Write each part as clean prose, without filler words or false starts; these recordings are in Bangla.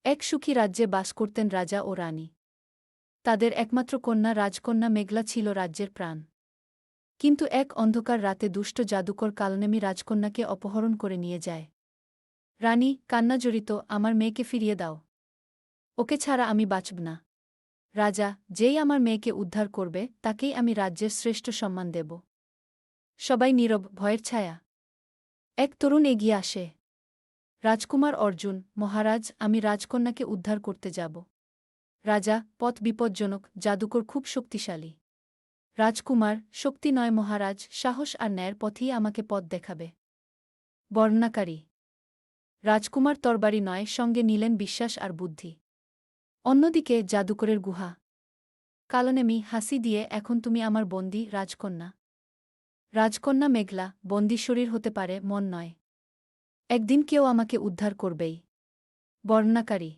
এক সুখী রাজ্যে বাস করতেন রাজা ও রানী। তাদের একমাত্র কন্যা রাজকন্যা মেঘলা ছিল রাজ্যের প্রাণ। কিন্তু এক অন্ধকার রাতে দুষ্ট জাদুকর কালনেমি রাজকন্যাকে অপহরণ করে নিয়ে যায়। রানী কান্নাজড়িত, আমার মেয়েকে ফিরিয়ে দাও। ওকে ছাড়া আমি বাঁচব না। রাজা, যেই আমার মেয়েকে উদ্ধার করবে তাকেই আমি রাজ্যের শ্রেষ্ঠ সম্মান দেব। সবাই নীরব, ভয়ের ছায়া। এক তরুণ এগিয়ে আসে। রাজকুমার অর্জুন, মহারাজ, আমি রাজকন্যাকে উদ্ধার করতে যাব। রাজা, পথ বিপজ্জনক, জাদুকর খুব শক্তিশালী। রাজকুমার, শক্তি নয় মহারাজ, সাহস আর ন্যায়ের পথেই আমাকে পথ দেখাবে। বর্ণনাকারী। রাজকুমার তরবারি নয়, সঙ্গে নিলেন বিশ্বাস আর বুদ্ধি। অন্যদিকে জাদুকরের গুহা। কালনেমি হাসি দিয়ে, এখন তুমি আমার বন্দী রাজকন্যা। রাজকন্যা মেঘলা, বন্দী শরীর হতে পারে, মন নয়। একদিন কেউ আমাকে উদ্ধার করবেই। বর্ণনাকারী।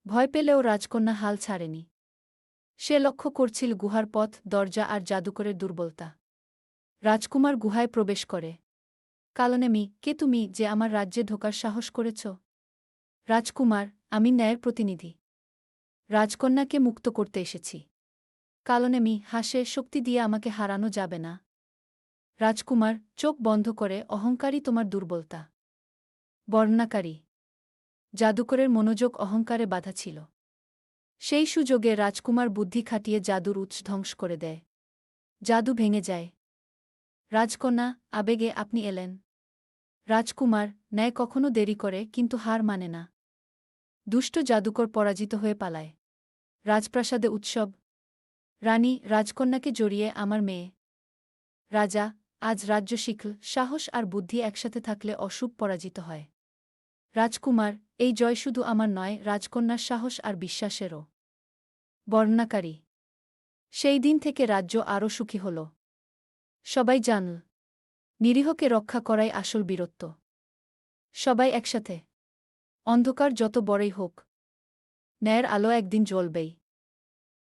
ভয় পেলেও রাজকন্যা হাল ছাড়েনি। সে লক্ষ্য করছিল গুহার পথ, দরজা আর জাদুকরের দুর্বলতা। রাজকুমার গুহায় প্রবেশ করে। কালনেমি, কে তুমি যে আমার রাজ্যে ঢোকার সাহস করেছ? রাজকুমার, আমি ন্যায়ের প্রতিনিধি। রাজকন্যাকে মুক্ত করতে এসেছি। কালনেমি হাসে, শক্তি দিয়ে আমাকে হারানো যাবে না। রাজকুমার চোখ বন্ধ করে, অহংকারই তোমার দুর্বলতা। বর্ণনাকারী। জাদুকরের মনোযোগ অহংকারে বাধা ছিল। সেই সুযোগে রাজকুমার বুদ্ধি খাটিয়ে জাদুর উৎস ধ্বংস করে দেয়। জাদু ভেঙে যায়। রাজকন্যা আবেগে, আপনি এলেন। রাজকুমার, ন্যায় কখনো দেরি করে কিন্তু হার মানে না। দুষ্ট জাদুকর পরাজিত হয়ে পালায়। রাজপ্রাসাদে উৎসব। রানী রাজকন্যাকে জড়িয়ে, আমার মেয়ে। রাজা, আজ রাজ্য শিখল, সাহস আর বুদ্ধি একসাথে থাকলে অশুভ পরাজিত হয়। রাজকুমার, এই জয় শুধু আমার নয়, রাজকন্যার সাহস আর বিশ্বাসেরও। বর্ণনাকারী। সেই দিন থেকে রাজ্য আরও সুখী হল। সবাই জানল, নিরীহকে রক্ষা করাই আসল বীরত্ব। সবাই একসাথে। অন্ধকার যত বড়ই হোক, ন্যায়ের আলো একদিন জ্বলবেই।